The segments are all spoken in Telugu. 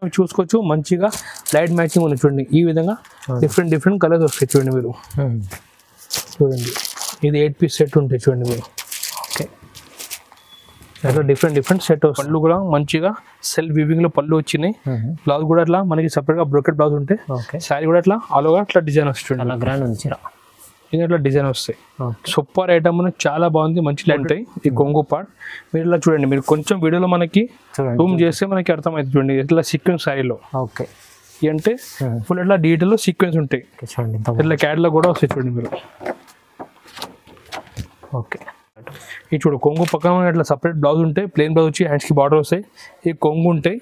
చూసుకోవచ్చు మంచిగా లైట్ మ్యాచింగ్ ఉంది చూడండి. ఈ విధంగా డిఫరెంట్ కలర్స్ వస్తాయి చూడండి మీరు. చూడండి ఇది 8 పీస్ సెట్ ఉంటాయి చూడండి మీరు. ఓకే, అట్లా డిఫరెంట్ సెట్ వస్తాయి. పళ్ళు కూడా మంచిగా సెల్ఫ్ వీవింగ్ లో పళ్ళు వచ్చినాయి. బ్లౌజ్ కూడా అట్లా మనకి సపరేట్ గా బ్రోకెట్ బ్లౌజ్ ఉంటాయి. శారీ కూడా అట్లా ఆల్ ఓవర్ అట్లా డిజైన్ వస్తుంది. అలా గ్రాండ్ ఉంది ఇట్లా డిజైన్ వస్తాయి. సూపర్ ఐటమ్ చాలా బాగుంది, మంచి లైట్ ఉంటాయి. ఈ కొంగు పార్ట్ మీరు ఇలా చూడండి. మీరు కొంచెం వీడియోలో మనకి జూమ్ చేస్తే మనకి అర్థమవుతుంది చూడండి. ఇట్లా సీక్వెన్స్ శారీలో ఓకే అంటే ఫుల్ ఇట్లా డీటెయిల్ లో సీక్వెన్స్ ఉంటాయి చూడండి. ఇట్లా క్యాట్లో కూడా వస్తాయి చూడండి మీరు. ఓకే, ఈ చూడు కొంగు పక్కన ఇట్లా సపరేట్ బ్లౌజ్ ఉంటాయి. ప్లెయిన్ బ్లౌజ్ వచ్చి హ్యాండ్స్ కి బార్డర్ వస్తాయి. ఈ కొంగు ఉంటాయి.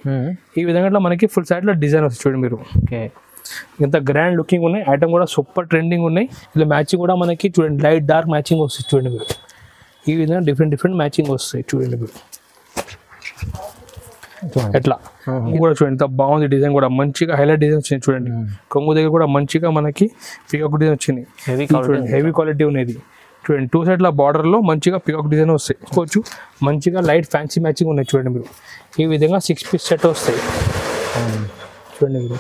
ఈ విధంగా ఇట్లా మనకి ఫుల్ సైడ్ లో డిజైన్ వస్తాయి చూడండి మీరు. ఓకే, ఇంత గ్రాండ్ లుకింగ్ ఉన్నాయి. ఐటమ్ కూడా సూపర్ ట్రెండింగ్ ఉన్నాయి. ఇలా మ్యాచింగ్ కూడా మనకి చూడండి లైట్ డార్క్ మ్యాచింగ్ వస్తాయి చూడండి మీరు. ఈ విధంగా డిఫరెంట్ మ్యాచింగ్ వస్తాయి చూడండి మీరు. ఎట్లా కూడా చూడండి ఎంత బాగుంది. డిజైన్ కూడా మంచిగా హైలైట్ డిజైన్ వచ్చింది చూడండి. కొంగు దగ్గర కూడా మంచిగా మనకి పికాక్ డిజైన్ వచ్చింది. హెవీ క్వాలిటీ ఉన్నది చూడండి. 2 సైడ్ల బార్డర్ లో మంచిగా పికాక్ డిజైన్ వస్తాయి. చూసుకోవచ్చు మంచిగా లైట్ ఫ్యాన్సీ మ్యాచింగ్ ఉన్నాయి చూడండి మీరు. ఈ విధంగా 6 పీస్ సెట్ వస్తాయి చూడండి మీరు.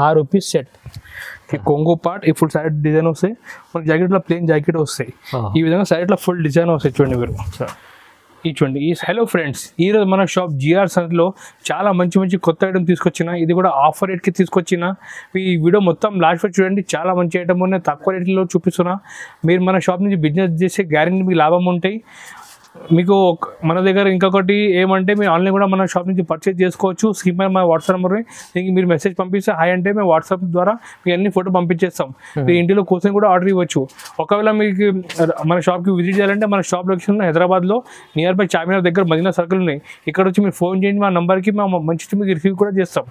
6 పీస్ సెట్. ఈ కొంగు పార్ట్ ఈ ఫుల్ సైడ్ డిజైన్ వస్తాయి. మనకి జాకెట్ లో ప్లెయిన్ జాకెట్ వస్తాయి. ఈ విధంగా సైడ్ లో ఫుల్ డిజైన్ వస్తాయి చూడండి మీరు. ఈ చూడండి ఈ హలో ఫ్రెండ్స్, ఈరోజు మన షాప్ జిఆర్ సంతలో చాలా మంచి కొత్త ఐటమ్ తీసుకొచ్చిన. ఇది కూడా ఆఫర్ రేట్కి తీసుకొచ్చిన. ఈ వీడియో మొత్తం లాస్ట్ వరకు చూడండి. చాలా మంచి ఐటమ్ ఉన్నాయి, తక్కువ రేట్లో చూపిస్తున్నా. మీరు మన షాప్ నుంచి బిజినెస్ చేసే గ్యారెంటీ మీకు లాభం ఉంటాయి. మీకు మన దగ్గర ఇంకొకటి ఏమంటే మీరు ఆన్లైన్ కూడా మన షాప్ నుంచి పర్చేజ్ చేసుకోవచ్చు. స్క్రీన్ పైన మా వాట్సాప్ నెంబర్ దీనికి మీరు మెసేజ్ పంపిస్తే హాయ్ అంటే మేము వాట్సాప్ ద్వారా మీకు అన్ని ఫోటో పంపించేస్తాం. మీరు ఇంటిలో కూర్చొని కూడా ఆర్డర్ ఇవ్వచ్చు. ఒకవేళ మీకు మన షాప్కి విజిట్ చేయాలంటే మన షాప్ లొకేషన్ హైదరాబాద్లో నియర్ బై చార్మినార్ దగ్గర మదీనా సర్కిల్ ఉన్నాయి. ఇక్కడ వచ్చి మీరు ఫోన్ చేయండి, మా నెంబర్కి మేము మంచి మీకు రిసీవ్ కూడా చేస్తాం.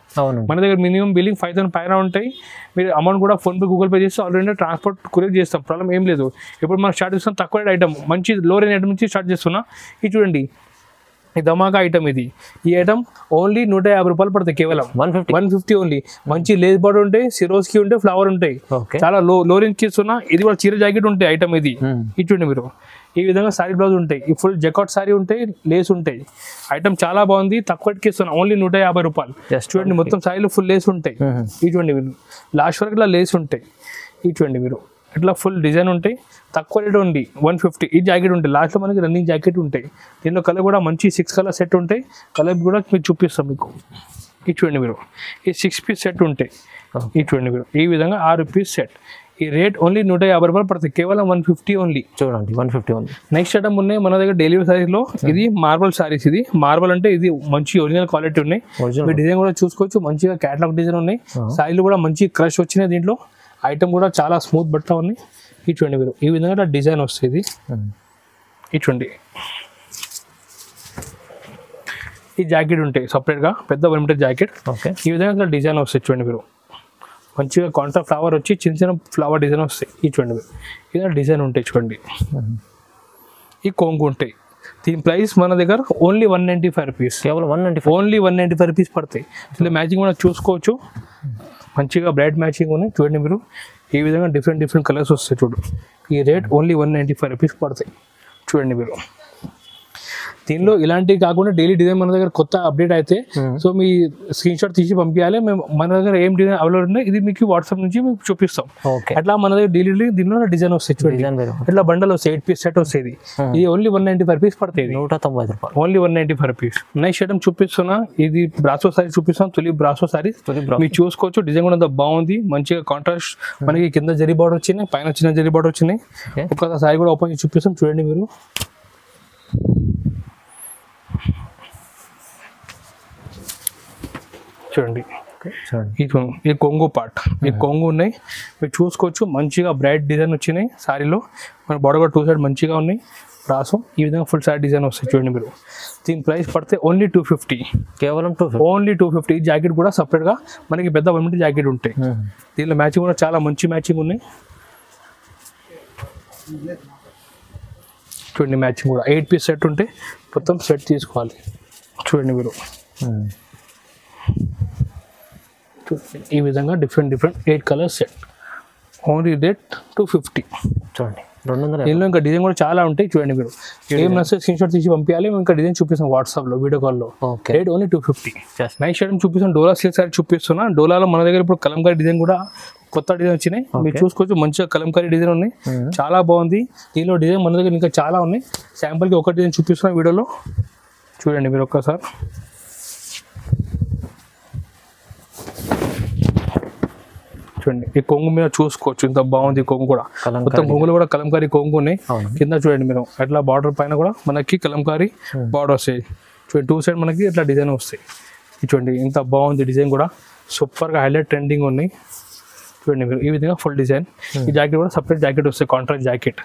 మన దగ్గర మినిమం బిల్లింగ్ 5,000 పైన ఉంటాయి. మీరు అమౌంట్ కూడా ఫోన్పే గూగుల్ పే చేస్తే ఆల్రెడీ ట్రాన్స్పోర్ట్ కొరియర్ చేస్తాం. ప్రాబ్లం ఏం లేదు. ఇప్పుడు మనం స్టార్ట్ చేస్తాం తక్కువ రేట్ ఐటమ్, మంచి లో రేంజ్ ఐటమ్ నుంచి స్టార్ట్ చేస్తున్నాం. ఇది చూడండి ఈ ధమాకా ఐటమ్. ఇది ఈ ఐటమ్ ఓన్లీ 150 రూపాయలు పడుతుంది. కేవలం 150 ఓన్లీ. మంచి లేస్ బార్డర్ ఉంటాయి, సిరోస్కి ఉంటాయి, ఫ్లవర్ ఉంటాయి. చాలా లో రేంజ్ ఇస్తున్నా. ఇది కూడా చీర జాకెట్ ఉంటాయి ఐటమ్. ఇది చూడండి మీరు. ఈ విధంగా సారీ బ్లౌజ్ ఉంటాయి. ఈ ఫుల్ జకాట్ సారీ ఉంటాయి, లేస్ ఉంటాయి. ఐటమ్ చాలా బాగుంది, తక్కువకి ఇస్తున్నా. ఓన్లీ 150 రూపాయలు. చూడండి మొత్తం సారీలో ఫుల్ లేస్ ఉంటాయి. ఇది చూడండి మీరు. లాస్ట్ వరకు ఇలా లేస్ ఉంటాయి. ఇది చూడండి మీరు. ఇట్లా ఫుల్ డిజైన్ ఉంటాయి. తక్కువ రేట్ ఉంది 150. ఈ జాకెట్ ఉంటాయి. లాస్ట్లో మనకి రన్నింగ్ జాకెట్ ఉంటాయి. దీనిలో కలర్ కూడా మంచి 6 కలర్ సెట్ ఉంటాయి. కలర్ కూడా మీకు చూపిస్తాం మీకు. ఇది చూడండి మీరు. ఈ 6 పీస్ సెట్ ఉంటాయి. ఇది చూడండి మీరు. ఈ విధంగా 6 పీస్ సెట్. ఈ రేట్ ఓన్లీ 150 రూపాయలు పడుతుంది. కేవలం 150 ఓన్లీ. చూడండి 150 ఓన్లీ. నెక్స్ట్ ఐటమ్ ఉన్నాయి మన దగ్గర డైలీ సారీస్లో. ఇది మార్బల్ సారీస్. ఇది మార్బల్ అంటే ఇది మంచి ఒరిజినల్ క్వాలిటీ ఉన్నాయి. మీ డిజైన్ కూడా చూసుకోవచ్చు. మంచిగా క్యాటలాగ్ డిజైన్ ఉన్నాయి. సారీలు కూడా మంచి క్రష్ వచ్చినాయి. దీంట్లో ఐటమ్ కూడా చాలా స్మూత్ బట్ట ఉన్నాయి. ఇది చూడండి మీరు. ఈ విధంగా డిజైన్ వస్తుంది. ఇది చూడండి. ఈ జాకెట్ ఉంటాయి సపరేట్గా, పెద్ద 1 మీటర్ జాకెట్. ఈ విధంగా డిజైన్ వస్తాయి చూడండి మీరు. మంచిగా కాంట్రా ఫ్లవర్ వచ్చి చిన్న ఫ్లవర్ డిజైన్ వస్తాయి. ఇది చూడండి మీరు. ఇది డిజైన్ ఉంటాయి చూడండి. ఈ కొంగు ఉంటాయి. దీని ప్రైస్ మన దగ్గర ఓన్లీ 195 రూపీస్. కేవలం 195. ఓన్లీ 195 రూపీస్ పడతాయి. ఇలా మ్యాచింగ్ కూడా చూసుకోవచ్చు. మంచిగా బ్రైట్ మ్యాచింగ్ ఉన్నాయి చూడండి మీరు. ఈ విధంగా డిఫరెంట్ కలర్స్ వస్తాయి చూడు. ఈ రేట్ ఓన్లీ 195 రూపీస్ పడతాయి చూడండి మీరు. దీనిలో ఇలాంటివి కాకుండా డైలీ డిజైన్ మన దగ్గర కొత్త అప్డేట్ అయితే సో మీ స్క్రీన్ షాట్ తీసి పంపించాలి. మేము మన దగ్గర ఏం డిజైన్ అవైలబుల్ ఉన్నాయి ఇది మీకు వాట్సాప్ నుంచి మీకు చూపిస్తాం. అట్లా మన దగ్గర డైలీ దీనిలో డిజైన్ వస్తాయి చూడండి. ఇట్లా బండల్ వస్తాయి. 8 పీస్ సెట్ వస్తాయి. ఇది ఓన్లీ 195 రూపీస్ పడుతుంది. 190 రూపాయలు. Only 195 rupees. నెక్స్ట్ ఐటమ్ చూపిస్తున్నా. ఇది బ్రాసో సారీ చూపిస్తాం. తులి బ్రాసో సారీ మీరు చూసుకోవచ్చు. డిజైన్ కూడా అంత బాగుంది. మంచిగా కాంట్రాస్ట్ మనకి కింద జరీ బార్డర్ వచ్చినాయి, పైన చిన్న జరీ బార్డర్ వచ్చినాయి. ఒక్కసారి సారీ కూడా ఓపెన్ చేసి చూపిస్తాం చూడండి మీరు. చూడండి ఈ కొంగు పార్ట్. ఈ కొంగు ఉన్నాయి మీరు చూసుకోవచ్చు. మంచిగా బ్రైట్ డిజైన్ వచ్చినాయి సారీలో. మన బార్డర్ కూడా 2 సైడ్ మంచిగా ఉన్నాయి. రాసం ఈ విధంగా ఫుల్ సైడ్ డిజైన్ వస్తాయి చూడండి మీరు. దీని ప్రైస్ పడితే ఓన్లీ 250. కేవలం 250. ఓన్లీ 250. ఈ జాకెట్ కూడా సపరేట్గా మనకి పెద్ద 1 మీటర్ జాకెట్ ఉంటాయి. దీనిలో మ్యాచింగ్ కూడా చాలా మంచి మ్యాచింగ్ ఉన్నాయి చూడండి. మ్యాచింగ్ కూడా 8 పీస్ సెట్ ఉంటే మొత్తం సెట్ తీసుకోవాలి చూడండి మీరు. ఈ విధంగా different 8 colours set. Only rate 250 చూడండి. దీనిలో ఇంకా డిజైన్ కూడా చాలా ఉంటాయి చూడండి. మీరు ఏం నచ్చితే స్క్రీన్ షాట్ తీసి పంపించాలి, ఇంకా డిజైన్ చూపిస్తాం వాట్సాప్లో వీడియో కాల్లో. Rate only 250. నెక్స్ట్ ఐటమ్ చూపిస్తాం డోలా సిల్క్ సారీ చూపిస్తున్నా. డోలాలో మన దగ్గర ఇప్పుడు కలంకారీ డిజైన్ కూడా కొత్త డిజైన్ వచ్చినాయి, మీరు చూసుకోవచ్చు. మంచిగా కలంకారీ డిజైన్ ఉన్నాయి, చాలా బాగుంది. దీనిలో డిజైన్ మన దగ్గర ఇంకా చాలా ఉన్నాయి. శాంపుల్కి ఒక డిజైన్ చూపిస్తున్నా వీడియోలో చూడండి మీరు ఒక్కసారి. చూడండి ఈ కొంగు మీద చూసుకోవచ్చు, ఇంత బాగుంది కొంగు కూడా. మొత్తం కొంగులు కూడా కలంకారీ కొంగు ఉన్నాయి. కింద చూడండి మీరు అట్లా బార్డర్ పైన కూడా మనకి కలంకారీ బార్డర్ వస్తాయి చూడండి. 2 సైడ్ మనకి ఇట్లా డిజైన్ వస్తాయి చూడండి. ఇంత బాగుంది డిజైన్ కూడా, సూపర్గా హైలైట్ ట్రెండింగ్ ఉన్నాయి చూడండి మీరు. ఈ విధంగా ఫుల్ డిజైన్. ఈ జాకెట్ కూడా సపరేట్ జాకెట్ వస్తాయి, కాంట్రాక్ట్ జాకెట్.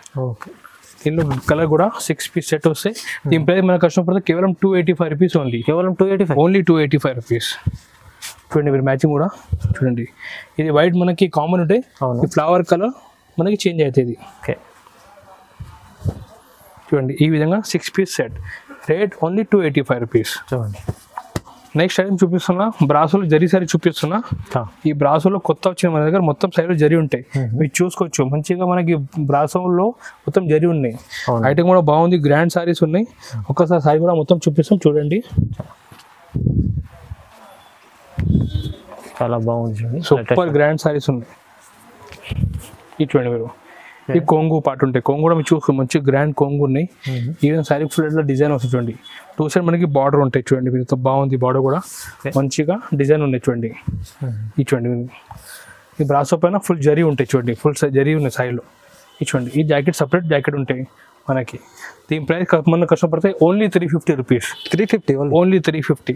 దీనిలో కలర్ కూడా 6 పీస్ సెట్ వస్తాయి. దీని ప్రైస్ మన కస్టమర్ పడితే కేవలం 285 రూపీస్ ఓన్లీ. కేవలం 285 ఓన్లీ 285 రూపీస్ చూడండి మీరు. మ్యాచింగ్ కూడా చూడండి, ఇది వైట్ మనకి కామన్ ఉంటాయి, ఈ ఫ్లవర్ కలర్ మనకి చేంజ్ అవుతుంది. చూడండి ఈ విధంగా 6 piece set, rate only 285 rupees చూడండి. నెక్స్ట్ ఐటమ్ చూపిస్తున్నా, బ్రాసోలో జరీ సారీ చూపిస్తున్నా. ఈ బ్రాసోలో కొత్త వచ్చిన మన దగ్గర మొత్తం సైడ్లో జరీ ఉంటాయి, మీరు చూసుకోవచ్చు. మంచిగా మనకి బ్రాసోలో మొత్తం జరీ ఉన్నాయి. ఐటమ్ కూడా బాగుంది, గ్రాండ్ సారీస్ ఉన్నాయి. ఒక్కసారి సారీ కూడా మొత్తం చూపిస్తాం చూడండి. చాలా బాగుంది చూడండి, సూపర్ గ్రాండ్ సారీస్ ఉన్నాయి. ఇది చూడండి మీరు, ఈ కొంగు పార్ట్ ఉంటాయి, కొంగు కూడా మీరు చూసుకో, మంచి గ్రాండ్ కొంగు ఉన్నాయి. ఈవెన్ సారీ ఫుల్ డిజైన్ వస్తుంది చూడండి. 2 సైడ్ మనకి బార్డర్ ఉంటాయి చూడండి మీరు, బాగుంది బార్డర్ కూడా, మంచిగా డిజైన్ ఉన్నాయి చూడండి. ఇది చూడండి ఈ బ్రాసో పైన ఫుల్ జరీ ఉంటాయి చూడండి, ఫుల్ జరీ ఉన్నాయి సైడ్లో. ఇది చూడండి, ఈ జాకెట్ సపరేట్ జాకెట్ ఉంటాయి మనకి. దీని ప్రైస్ మన కష్టం పడతాయి ఓన్లీ 350 రూపీస్. 350 ఓన్లీ 350.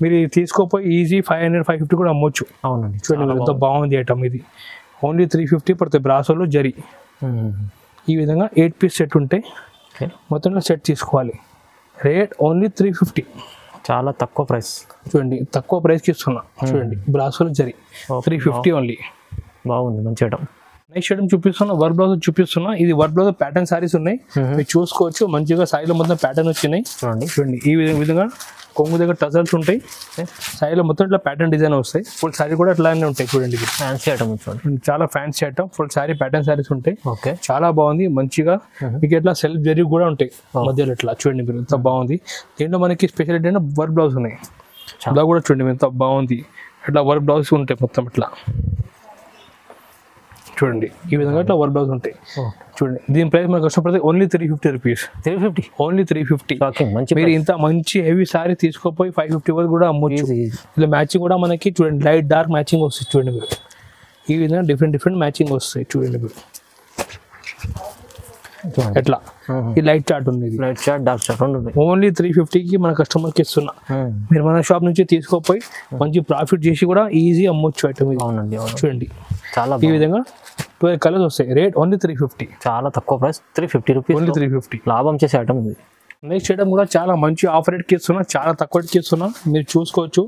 మీరు తీసుకోపోయి ఈజీ 500 550 కూడా అమ్మొచ్చు. అవునండి చూడండి ఎంత బాగుంది ఐటమ్. ఇది ఓన్లీ 350 పడుతుంది. బ్రాసోలో జరీ ఈ విధంగా 8 పీస్ సెట్ ఉంటాయి, మొత్తంలో సెట్ తీసుకోవాలి. రేట్ ఓన్లీ 350, చాలా తక్కువ ప్రైస్ చూడండి. తక్కువ ప్రైస్కి ఇస్తున్నా చూడండి. బ్రాసోలో జరీ 350 ఓన్లీ. బాగుంది మంచి ఐటమ్. నెక్స్ట్ ఐటమ్ చూపిస్తున్నా, వర్క్ బ్లౌజ్ చూపిస్తున్నా. ఇది వర్క్ బ్లౌజ్ ప్యాటర్న్ సారీస్ ఉన్నాయి, మీరు చూసుకోవచ్చు. మంచిగా సారీలో మొత్తం ప్యాటర్న్ వచ్చినాయి చూడండి. చూడండి ఈ విధంగా కొంగు దగ్గర టజల్స్ ఉంటాయి, సారీలో మొత్తం ఇట్లా ప్యాటర్న్ డిజైన్ వస్తాయి. ఫుల్ సారీ కూడా ఇట్లానే ఉంటాయి చూడండి. ఫ్యాన్సీ ఐటమ్ చూడండి, చాలా fancy item. Full sorry pattern saris ఉంటాయి, చాలా బాగుంది. మంచిగా మీకు ఇట్లా సెల్ఫ్ జరీ కూడా ఉంటాయి మధ్యలో ఇట్లా చూడండి మీరు, ఎంత బాగుంది. దీంట్లో మనకి స్పెషాలిటీ అంటే వర్క్ బ్లౌజ్ ఉన్నాయి. బ్లౌజ్ కూడా చూడండి ఎంత బాగుంది, ఇట్లా వర్క్ బ్లౌజ్ ఉంటాయి మొత్తం ఇట్లా చూడండి. ఈ విధంగా ఇట్లా వర్క్ బ్లౌజ్ ఉంటాయి చూడండి. దీని ప్రైస్ మనకు కష్టపడితే ఓన్లీ 350 రూపీస్. 350 ఓన్లీ 350. మీరు ఇంత మంచి హెవీ సారీ తీసుకోపోయి 550 వరకు కూడా అమ్మొచ్చు. ఇలా మ్యాచింగ్ కూడా మనకి చూడండి, లైట్ డార్క్ మ్యాచింగ్ వస్తుంది చూడండి మీరు. ఈ విధంగా డిఫరెంట్ మ్యాచింగ్ వస్తాయి చూడండి మీరు. ఎట్లా ఈ లైట్ చార్ట్ ఉంది, light chart dark chart only 350కి మన కస్టమర్కి ఇస్తున్నా. మీరు మన షాప్ నుంచి తీసుకోపోయి మంచి ప్రాఫిట్ చేసి కూడా ఈజీ అమ్మొచ్చు ఐటమ్. అవునండి చూడండి, చాలా ఈ విధంగా 12 కలర్స్ వస్తాయి. రేట్ ఓన్లీ 350, చాలా తక్కువ ప్రైస్. 350 రూపీస్ ఓన్లీ 350 లాభం చేసే ఐటమ్ ఇది. నెక్స్ట్ ఐటమ్ కూడా చాలా మంచి ఆఫర్ రేట్కి ఇస్తున్నా, చాలా తక్కువ రేట్కి ఇస్తున్నా, మీరు చూసుకోవచ్చు.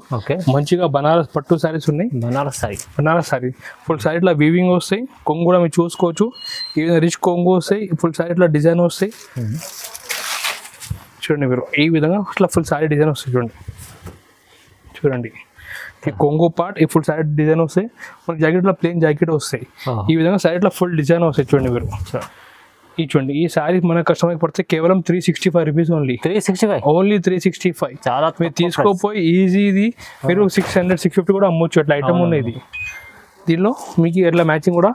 మంచిగా బనారస్ పట్టు సారీస్ ఉన్నాయి. బనారస్ సారీ ఫుల్ సారీ ఇట్లా వీవింగ్ వస్తాయి. కొంగు కూడా మీరు చూసుకోవచ్చు, ఈ రిచ్ కొంగు వస్తాయి. ఫుల్ సారీ ఇట్లా డిజైన్ వస్తాయి చూడండి మీరు. ఈ విధంగా ఇట్లా ఫుల్ సారీ డిజైన్ వస్తాయి చూడండి. చూడండి ఈ కొంగు పార్ట్, ఈ ఫుల్ సారీ డిజైన్ వస్తాయి. మన జాకెట్లో ప్లెయిన్ జాకెట్ వస్తాయి. ఈ విధంగా సారీలో ఫుల్ డిజైన్ వస్తాయి చూడండి మీరు. ఈ చూడండి ఈ సారీ మన కస్టమర్కి పడితే కేవలం 365 రూపీస్ ఓన్లీ. 365 ఓన్లీ 365. చాలా మీరు తీసుకోపోయి ఈజీ ఇది మీరు 600 650 కూడా అమ్మొచ్చు. అట్లా ఐటమ్ ఉన్నాయి. దీనిలో మీకు ఎట్లా మ్యాచింగ్ కూడా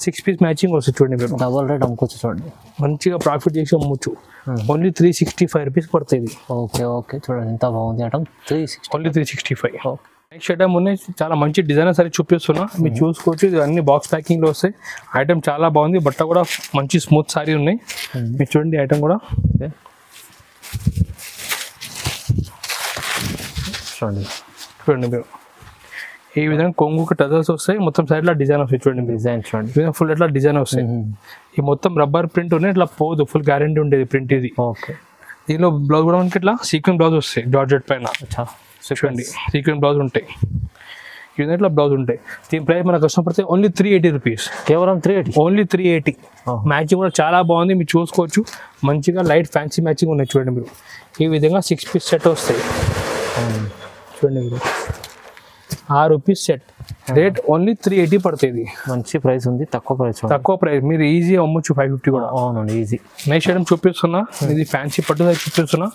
6 పీస్ మ్యాచింగ్ వస్తుంది చూడండి మీరు. డబల్ రేట్ అమ్ముకోవచ్చు చూడండి, మంచిగా ప్రాఫిట్ చేసి అమ్మొచ్చు. ఓన్లీ 365 రూపీస్ పడుతుంది. ఓకే చూడండి ఎంత బాగుంది ఐటమ్. ఓన్లీ 365. నెక్స్ట్ ఐటమ్ ఉన్నాయి, చాలా మంచి డిజైనర్ సారీ చూపిస్తున్నా, మీరు చూసుకోవచ్చు. ఇది అన్ని బాక్స్ ప్యాకింగ్ లో వస్తాయి. ఐటమ్ చాలా బాగుంది, బట్ట కూడా మంచి స్మూత్ సారీ ఉన్నాయి. మీరు చూడండి ఐటమ్ కూడా చూడండి మీరు. ఈ విధంగా కొంగుకి టజల్స్ వస్తాయి, మొత్తం సైడ్ లో డిజైన్ వస్తాయి చూడండి. డిజైన్ చూడండి ఫుల్ ఎట్లా డిజైన్ వస్తాయి. ఈ మొత్తం రబ్బర్ ప్రింట్ ఉన్నాయి, ఇట్లా పోదు, ఫుల్ గ్యారెంటీ ఉండేది ప్రింట్ ఇది. దీనిలో బ్లౌజ్ కూడా మనకి ఇట్లా సీక్వెన్స్ బ్లౌజ్ వస్తాయి జార్జెట్ పైన చూడండి. సీక్వెన్స్ బ్లౌజ్ ఉంటాయి, ఇట్లా బ్లౌజ్ ఉంటాయి. దీని ప్రైస్ మనకు కష్టం పడితే ఓన్లీ 380 రూపీస్. కేవలం 380 ఓన్లీ 380. మ్యాచింగ్ కూడా చాలా బాగుంది, మీరు చూసుకోవచ్చు. మంచిగా లైట్ ఫ్యాన్సీ మ్యాచింగ్ ఉన్నాయి చూడండి మీరు. ఈ విధంగా 6 పీస్ సెట్ వస్తాయి చూడండి మీరు. 6 పీస్ సెట్ రేట్ ఓన్లీ 380 పడుతుంది. మంచి ప్రైస్ ఉంది, తక్కువ ప్రైస్ మీరు ఈజీ అమ్మొచ్చు 550 కూడా. అవునండి ఈజీ. నెక్స్ట్ ఐటమ్ చూపిస్తున్నా, ఇది ఫ్యాన్సీ పట్టు చూపిస్తున్నా.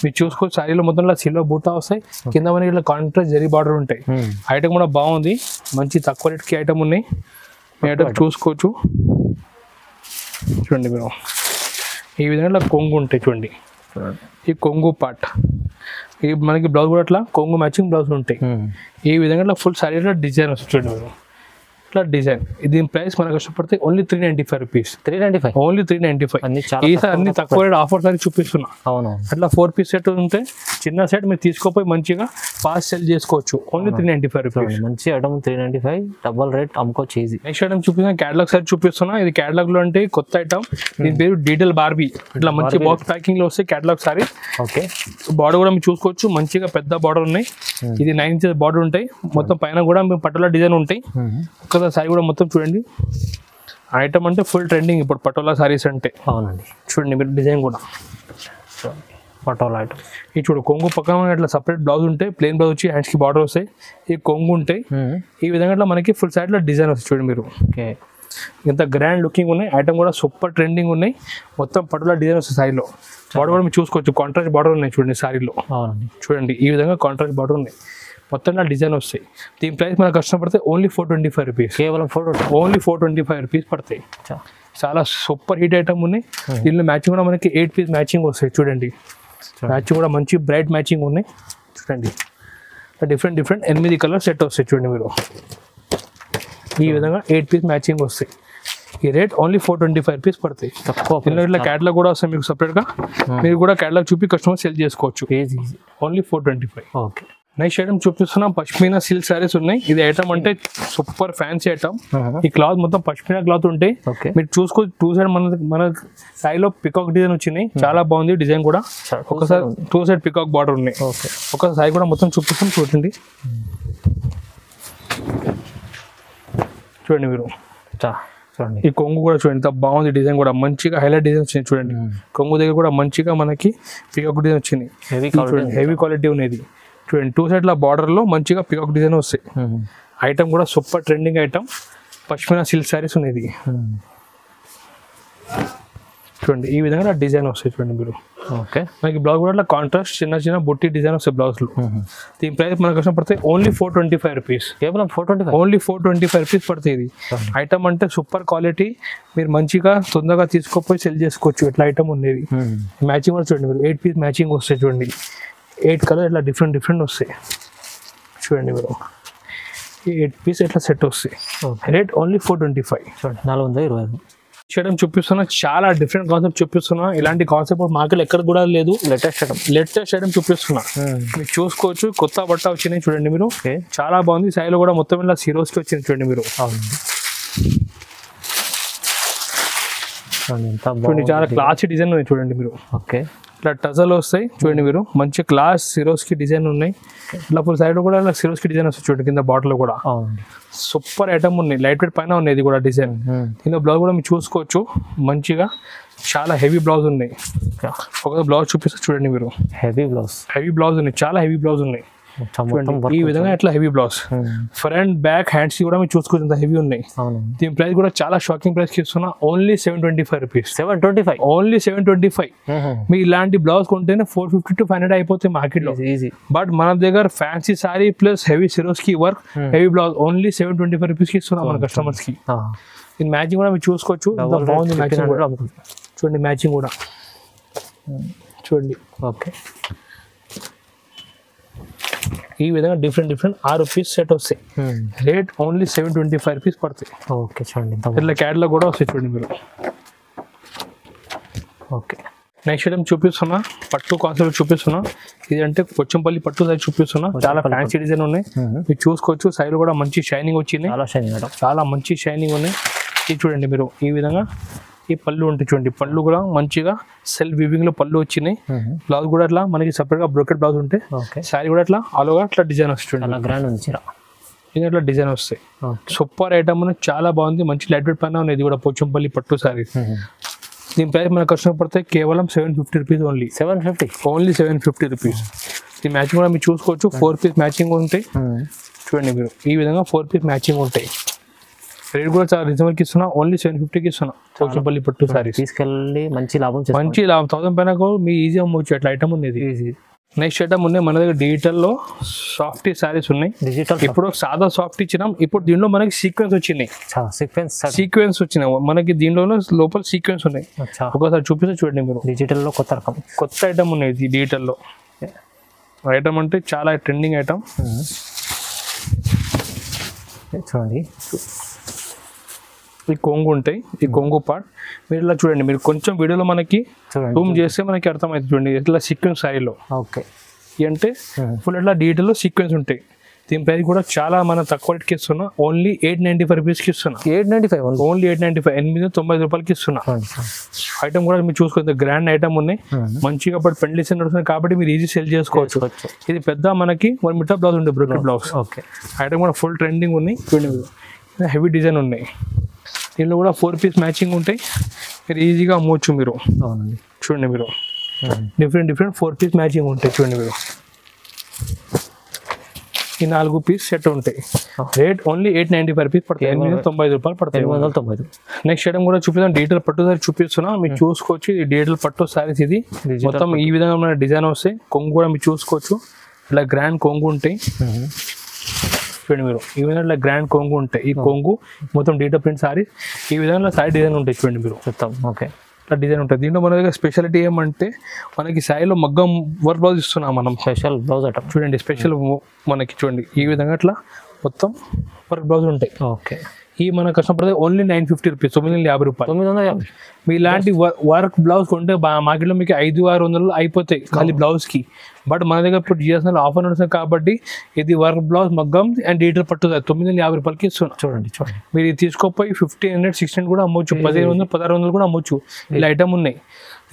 మీరు చూసుకోవచ్చు శారీలో మొత్తం సిల్వర్ బూటా వస్తాయి, కింద మనకి ఇట్లా కాంట్రాస్ట్ జరీ బార్డర్ ఉంటాయి. ఐటమ్ కూడా బాగుంది, మంచి తక్కువ రేట్కి ఐటమ్ ఉన్నాయి. మీ ఐటమ్ చూసుకోవచ్చు. చూడండి మీరు ఈ విధంగా కొంగు ఉంటాయి. చూడండి ఈ కొంగు పార్ట్, ఈ మనకి బ్లౌజ్ కూడా అట్లా కొంగు మ్యాచింగ్ బ్లౌజ్ ఉంటాయి. ఈ విధంగా ఫుల్ శారీ డిజైన్ వస్తుంది. చూడండి మీరు ఇట్లా డిజైన్. దీని ప్రైస్ మనకు కష్టపడితే ఓన్లీ 395 రూపీస్. 395 ఓన్లీ 395. ఈసారి అన్ని తక్కువ రేట్ ఆఫర్ సారీ చూపిస్తున్నా. అవును, అట్లా 4 పీస్ సెట్ ఉంటే చిన్న సెట్ మీరు తీసుకోపోయి మంచిగా ఫాస్ట్ సెల్ చేసుకోవచ్చు. Only 395 rupees. మంచి ఐటమ్ 395, డబల్ రేట్ అమ్ముకోవచ్చు ఈజీ. నెక్స్ట్ ఐటమ్ చూపిస్తున్నా, క్యాటలాగ్ సారీ చూపిస్తున్నా. ఇది క్యాటలాగ్ లో అంటే కొత్త ఐటమ్, దీని పేరు డీటెయిల్ బార్బీ. ఇట్లా మంచి బాక్స్ ప్యాకింగ్ లో వస్తాయి క్యాటలాగ్ సారీ. ఓకే, బార్డర్ కూడా మీరు చూసుకోవచ్చు, మంచిగా పెద్ద బార్డర్ ఉన్నాయి. ఇది 9 ఇంచెస్ బార్డర్ ఉంటాయి. మొత్తం పైన కూడా పటోలా డిజైన్ ఉంటాయి. సారీ కూడా మొత్తం చూడండి. ఐటమ్ అంటే ఫుల్ ట్రెండింగ్ ఇప్పుడు పటోలా సారీస్ అంటే. అవునండి, చూడండి మీరు డిజైన్ కూడా పటోలా ఐటమ్. ఈ చూడు కొంగు పక్కన ఇట్లా సపరేట్ బ్లౌజ్ ఉంటాయి, ప్లెయిన్ బ్లౌజ్ వచ్చి హ్యాండ్స్ కి బార్డర్ వస్తాయి. ఈ కొంగు ఉంటాయి. ఈ విధంగా ఇట్లా మనకి ఫుల్ సైడ్ లో డిజైన్ వస్తాయి. చూడండి మీరు ఓకే, ఇంత గ్రాండ్ లుకింగ్ ఉన్నాయి. ఐటమ్ కూడా సూపర్ ట్రెండింగ్ ఉన్నాయి. మొత్తం పటోలా డిజైన్ వస్తాయి సారీలో. బార్డర్ కూడా మీరు చూసుకోవచ్చు, కాంట్రాస్ట్ బార్డర్ ఉన్నాయి చూడండి సారీలో. చూడండి ఈ విధంగా కాంట్రాస్ట్ బార్డర్ ఉన్నాయి. మొత్తం డిజైన్ వస్తాయి. దీని ప్రైస్ మనకు కష్టం పడితే ఓన్లీ 425 రూపీస్. కేవలం ఓన్లీ 425 రూపీస్ పడతాయి. చాలా సూపర్ హిట్ ఐటమ్ ఉన్నాయి. దీనిలో మ్యాచింగ్ కూడా మనకి 8 పీస్ మ్యాచింగ్ వస్తాయి. చూడండి మ్యాచింగ్ కూడా మంచి బ్రైట్ మ్యాచింగ్ ఉన్నాయి. చూడండి డిఫరెంట్ 8 కలర్ సెట్ వస్తాయి. చూడండి మీరు ఈ విధంగా 8 పీస్ మ్యాచింగ్ వస్తాయి. ఈ రేట్ ఓన్లీ 425 రూపీస్ పడతాయి. దీనిలో ఇట్లా క్యాటలాగ్ కూడా వస్తాయి మీకు సపరేట్గా. మీరు కూడా క్యాటలాగ్ చూపి కస్టమర్ సెల్ చేసుకోవచ్చు. ఓన్లీ 425. ఓకే, నెక్స్ట్ ఐటమ్ చూపిస్తున్నా, పష్మీనా సిల్క్ సారీస్ ఉన్నాయి. ఇది ఐటమ్ అంటే సూపర్ ఫ్యాన్సీ ఐటమ్. ఈ క్లాత్ మొత్తం పష్మీనా క్లాత్ ఉంటాయి. మీరు చూసుకో, 2 సైడ్ మన సారీలో పికాక్ డిజైన్ వచ్చినాయి. చాలా బాగుంది డిజైన్ కూడా. ఒకసారి 2 సైడ్ పికాక్ బార్డర్ ఉన్నాయి. ఒక సారీ కూడా మొత్తం చూపిస్తాం. చూడండి మీరు ఈ కొంగు కూడా చూడండి ఎంత బాగుంది. డిజైన్ కూడా మంచిగా హైలైట్ డిజైన్ వచ్చింది. చూడండి కొంగు దగ్గర కూడా మంచిగా మనకి పికాక్ డిజైన్ వచ్చింది. హెవీ క్వాలిటీ ఉన్నది. చూడండి 2 సైడ్ల బార్డర్ లో మంచిగా పికాక్ డిజైన్ వస్తాయి. ఐటమ్ కూడా super trending item. Pashmina silk saris ఉన్నది. చూడండి ఈ విధంగా డిజైన్ వస్తాయి. చూడండి మీరు ఓకే, మనకి బ్లౌజ్ కూడా అట్లా కాంట్రాస్ట్ చిన్న బుట్టి డిజైన్ వస్తాయి బ్లౌజ్ లో. దీని ప్రైస్ మనకు కష్టం పడితే ఓన్లీ 425 రూపీస్. కేవలం 425. ఓన్లీ 425 రూపీస్ పడుతుంది. ఇది ఐటమ్ అంటే సూపర్ క్వాలిటీ. మీరు మంచిగా తొందరగా తీసుకోపోయి సెల్ చేసుకోవచ్చు. ఇట్లా ఐటమ్ ఉండేది. మ్యాచింగ్ కూడా చూడండి మీరు 8 పీస్ మ్యాచింగ్ వస్తాయి. చూడండి 8 కలర్ ఇట్లా డిఫరెంట్ వస్తాయి. చూడండి మీరు 8 పీస్ ఇట్లా సెట్ వస్తాయి. Rate only 425. చూడండి 425. చేయడం చూపిస్తున్నా, చాలా డిఫరెంట్ కాన్సెప్ట్ చూపిస్తున్నా. ఇలాంటి కాన్సెప్ట్ మార్కెట్ ఎక్కడ కూడా లేదు. లేటెస్ట్ ఐటమ్ చూపిస్తున్నా. మీరు చూసుకోవచ్చు, కొత్త బట్ట వచ్చినాయి. చూడండి మీరు చాలా బాగుంది. సాయిలో కూడా మొత్తం ఇలా సిరోస్కి వచ్చింది. చూడండి మీరు చూడండి చాలా క్లాసీ డిజైన్ ఉన్నాయి. చూడండి మీరు ఓకే, ఇట్లా టజల్ వస్తాయి. చూడండి మీరు మంచి క్లాస్ సిరోస్కి డిజైన్ ఉన్నాయి. ఇట్లా ఫుల్ సైడ్ కూడా ఇలా సిరోస్కి డిజైన్ వస్తాయి. చూడండి కింద బాటిల్ కూడా సూపర్ ఐటమ్ ఉన్నాయి. లైట్ వెయిట్ పైన ఉన్నాయి. ఇది కూడా డిజైన్. కింద బ్లౌజ్ కూడా మీరు చూసుకోవచ్చు. మంచిగా చాలా హెవీ బ్లౌజ్ ఉన్నాయి. ఒక బ్లౌజ్ చూపిస్తే చూడండి మీరు హెవీ బ్లౌజ్ ఉన్నాయి. చాలా హెవీ బ్లౌజ్ ఉన్నాయి. ఈ విధంగా ఇట్లా heavy blouse. Front back hands కూడా మీరు చూసుకోవచ్చు హెవీ ఉన్నాయి. దీని ప్రైస్ కూడా చాలా షాకింగ్ ప్రైస్ కి ఇస్తున్నా. Only 725 rupees. 725. ఓన్లీ 725. మీరు ఇలాంటి బ్లౌజ్ కొంటేనే 450 to 500 అయిపోతాయి మార్కెట్ లో. బట్ మన దగ్గర fancy sorry plus heavy Swarovski work heavy blouse only 725 rupees కి ఇస్తున్నాం మన కస్టమర్స్ కి. దీని మ్యాచింగ్ కూడా మీరు చూసుకోవచ్చు. బాగుంది మ్యాచింగ్ కూడా. చూడండి మ్యాచింగ్ కూడా చూడండి. ఓకే, ఈ విధంగా డిఫరెంట్ 6 పీస్ సెట్ వస్తాయి. రేట్ ఓన్లీ 725 రూపీస్ పడతాయి. ఓకే, చూడండి ఇట్లా క్యాటలాగ్ కూడా వస్తాయి. చూడండి మీరు ఓకే. నెక్స్ట్ ఐటమ్ చూపిస్తున్నా, పట్టు కాన్సెప్ట్ చూపిస్తున్నా. ఇది అంటే కొచ్చంపల్లి పట్టు సైజ్ చూపిస్తున్నా. చాలా ఫ్యాన్సీ డిజైన్ ఉన్నాయి. మీరు చూసుకోవచ్చు. సైడ్ కూడా మంచి షైనింగ్ వచ్చింది. చాలా మంచి షైనింగ్ ఉన్నాయి. ఇది చూడండి మీరు ఈ విధంగా. ఈ పళ్ళు ఉంటుంది చూడండి. పళ్ళు కూడా మంచిగా సెల్ఫ్ వీవింగ్ లో పళ్ళు వచ్చినాయి. బ్లౌజ్ కూడా అట్లా మనకి సపరేట్ గా బ్రోకెట్ బ్లౌజ్ ఉంటాయి. శారీ కూడా అట్లా ఆలోగా అట్లా డిజైన్ వస్తుంది. ఇట్లా డిజైన్ వస్తాయి. సూపర్ ఐటమ్ చాలా బాగుంది. మంచి లైట్ వెయిట్ పైన ఉంది. ఇది కూడా పోచంపల్లి పట్టు సారీ. దీని ప్రైస్ మనకు కష్టం పడితే కేవలం 750 రూపీస్. Only 750 rupees. ఈ మ్యాచింగ్ కూడా మీరు చూసుకోవచ్చు. 4 పీస్ మ్యాచింగ్ ఉంటాయి. చూడండి మీరు ఈ విధంగా 4 పీస్ మ్యాచింగ్ ఉంటాయి. రేట్ కూడా చాలా రీజనబుల్కి ఇస్తున్నా, ఓన్లీ 750కి ఇస్తున్నా. పోచంపల్లి పట్టు సారీస్ తీసుకెళ్ళి మంచి లాభం చేసుకోండి. మంచి 1000 పైన కూడా మీ ఈజీ అమ్మవచ్చు. అట్లా ఐటమ్ ఉంది. ఈజీ. నెక్స్ట్ ఐటమ్ ఉన్నాయి మన దగ్గర డిజిటల్లో సాఫ్టీ సారీస్ ఉన్నాయి. డిజిటల్ ఇప్పుడు సాదా సాఫ్ట్ ఇచ్చినాం, ఇప్పుడు దీనిలో మనకి సీక్వెన్స్ వచ్చినాయి. సీక్వెన్స్ వచ్చినాయి మనకి, దీనిలో లోపల సీక్వెన్స్ ఉన్నాయి. ఒకసారి చూపిస్తే చూడండి మీరు. డిజిటల్లో కొత్త రకం, కొత్త ఐటమ్ ఉన్నాయి ఇది డిజిటల్లో. ఐటమ్ అంటే చాలా ట్రెండింగ్ ఐటమ్. చూడండి ఈ కొంగు ఉంటాయి, ఈ కొంగు పార్ట్ మీరు ఇలా చూడండి. మీరు కొంచెం వీడియోలో మనకి జూమ్ చేస్తే మనకి అర్థమవుతుంది. చూడండి ఇట్లా సీక్వెన్స్ సారీలో. ఓకే. అంటే ఫుల్ ఇట్లా డిజిటల్లో సీక్వెన్స్ ఉంటాయి. దీని ప్రైస్ కూడా చాలా మనం తక్కువ రేట్కి ఇస్తున్నా, ఓన్లీ 895 రూపీస్కి ఇస్తున్నా. 895 ఓన్లీ 895, 890 రూపాయలకి ఇస్తున్నా. ఐటమ్ కూడా మీరు చూసుకోవచ్చు, గ్రాండ్ ఐటమ్ ఉన్నాయి మంచిగా. బట్ పెళ్లి సీజన్ నడుస్తుంది కాబట్టి మీరు ఈజీ సెల్ చేసుకోవచ్చు. ఇది పెద్ద మనకి 1 మీటర్ బ్లౌజ్ ఉంటుంది, బ్రోకెట్ బ్లౌజ్. ఓకే. ఐటమ్ కూడా ఫుల్ ట్రెండింగ్ ఉన్నాయి. చూడండి హెవీ డిజైన్ ఉన్నాయి. దీనిలో కూడా 4 పీస్ మ్యాచింగ్ ఉంటాయి, మీరు ఈజీగా అమ్మవచ్చు మీరు. అవునండి. చూడండి మీరు డిఫరెంట్ 4 పీస్ మ్యాచింగ్ ఉంటాయి. చూడండి మీరు ఈ 4 పీస్ సెట్ ఉంటాయి. రేట్ ఓన్లీ 895 రూపీస్ పడతాయి, 890 రూపాయలు పడతాయి. 890. నెక్స్ట్ ఐటమ్ కూడా చూపిస్తాం, డిజిటల్ పట్టు సారీ చూపిస్తున్నా, మీరు చూసుకోవచ్చు. ఇది డిజిటల్ పట్టు సారీస్. ఇది మొత్తం ఈ విధంగా మన డిజైన్ వస్తాయి. కొంగు కూడా మీరు చూసుకోవచ్చు, ఇలా గ్రాండ్ కొంగు ఉంటాయి. చూడండి మీరు ఈ విధంగా ఇట్లా గ్రాండ్ కొంగు ఉంటాయి. ఈ కొంగు మొత్తం డిజిటల్ ప్రింట్ సారీ, ఈ విధంగా సారీ డిజైన్ ఉంటాయి. చూడండి మీరు చెప్తాం. ఓకే. ఇట్లా డిజైన్ ఉంటుంది. దీంట్లో మన దగ్గర స్పెషాలిటీ ఏమంటే మనకి సారీలో మగ్గం వర్క్ బ్లౌజ్ ఇస్తున్నాం మనం. స్పెషల్ బ్లౌజ్ ఐటమ్ చూడండి, స్పెషల్ మనకి చూడండి ఈ విధంగా ఇట్లా మొత్తం వర్క్ బ్లౌజ్ ఉంటాయి. ఓకే. ఈ మన కస్టమర్ ఓన్లీ 950 రూపీస్, 950 రూపాయలు. 950. మీ ఇలాంటి వర్క్ బ్లౌజ్ కొంటే మార్కెట్లో మీకు 500-600 అయిపోతాయి ఖాళీ బ్లౌజ్కి. బట్ మన దగ్గర ఇప్పుడు జిఎస్ఎల్ ఆఫర్ నడుస్తుంది కాబట్టి ఇది వర్క్ బ్లౌజ్ మగ్గం అండ్ డిజిటల్ పట్టుతుంది 950 రూపాయలకి ఇస్తున్నాం. చూడండి మీరు ఇది తీసుకోపోయి 1500, 1600 కూడా అమ్మొచ్చు, 1500, 1600 కూడా అమ్మొచ్చు. ఇలా ఐటమ్ ఉన్నాయి.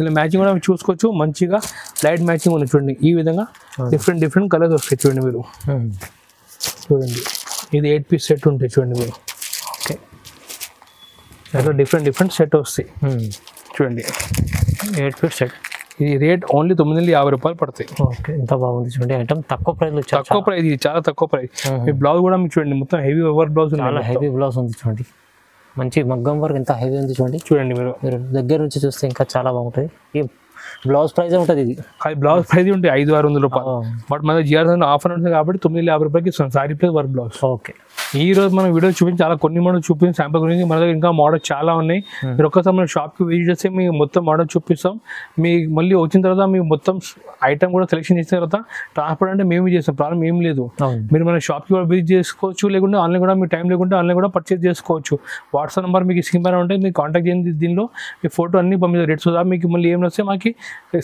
ఇలా మ్యాచింగ్ కూడా చూసుకోవచ్చు, మంచిగా లైట్ మ్యాచింగ్ ఉంది. చూడండి ఈ విధంగా డిఫరెంట్ కలర్స్ వస్తాయి. చూడండి మీరు చూడండి ఇది 8 పీస్ సెట్ ఉంటాయి. చూడండి మీరు. ఓకే. అట్లా డిఫరెంట్ సెట్ వస్తాయి. చూడండి 8 ఫీట్ సెట్. ఇది రేట్ ఓన్లీ 950 రూపాయలు పడతాయి. ఓకే. ఎంత బాగుంది చూడండి ఐటమ్. తక్కువ ప్రైస్లో, తక్కువ ప్రైస్, ఇది చాలా తక్కువ ప్రైస్. మీ బ్లౌజ్ కూడా మీకు చూడండి మొత్తం హెవీ వర్క్ బ్లౌజ్, చాలా హెవీ బ్లౌజ్ ఉంది. చూడండి మంచి మగ్గం వర్క్ ఎంత హెవీ ఉంది. చూడండి మీరు దగ్గర నుంచి చూస్తే ఇంకా చాలా బాగుంటుంది. ఈ బ్లౌజ్ ప్రైస్ ఉంటుంది. ఇది అది బ్లౌజ్ ప్రైస్ ఉంటాయి 500-600 రూపాయలు. బట్ మన జిఆర్ఎస్ ఆఫర్ ఉంటుంది కాబట్టి 950 రూపాయలకి ఇస్తాం sorry plus work blouse. Okay. ఈ రోజు మనం వీడియో చూపించి చాలా కొన్ని మోడల్ చూపించి శాంపుల్ గురించి మన దగ్గర ఇంకా మోడల్ చాలా ఉన్నాయి. మీరు ఒక్కసారి మన షాప్కి విజిట్ చేస్తే మీకు మొత్తం మోడల్ చూపిస్తాం. మీ మళ్ళీ వచ్చిన తర్వాత మీకు మొత్తం ఐటమ్ కూడా సెలెక్షన్ చేసిన తర్వాత ట్రాన్స్పోర్ట్ అంటే మేము చేస్తాం, ప్రాబ్లం ఏం లేదు. మీరు మన షాప్కి కూడా విజిట్ చేసుకోవచ్చు, లేకుంటే ఆన్లైన్ కూడా మీ టైం లేకుంటే ఆన్లైన్ కూడా పర్చేస్ చేసుకోవచ్చు. వాట్సాప్ నెంబర్ మీకు స్క్రీన్ పైన ఉంటే మీకు కాంటాక్ట్ చేయండి. దీనిలో మీ ఫోటో అన్ని పంపిస్తారు. రేట్స్ మీకు మళ్ళీ ఏం వస్తే మాకు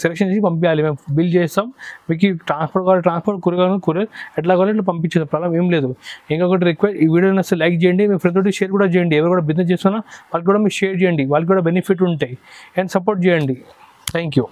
సెలెక్షన్ చేసి పంపించాలి, మేము బిల్ చేస్తాం. మీకు ట్రాన్స్పోర్ట్ కావాలి, ట్రాన్స్పోర్ట్ కొరియర్ ఎట్లా కావాలి ఇట్లా పంపించేస్తాం, ప్రాబ్లం ఏం లేదు. ఇంకొకటి రిక్వెస్ట్, ఈ వీడియో నచ్చితే లైక్ చేయండి, మీ ఫ్రెండ్ తోటి షేర్ కూడా చేయండి. ఎవరు కూడా బిజినెస్ చేస్తున్నా వాళ్ళకి కూడా మీరు షేర్ చేయండి, వాళ్ళకి కూడా బెనిఫిట్ ఉంటాయి. అండ్ సపోర్ట్ చేయండి. Thank you.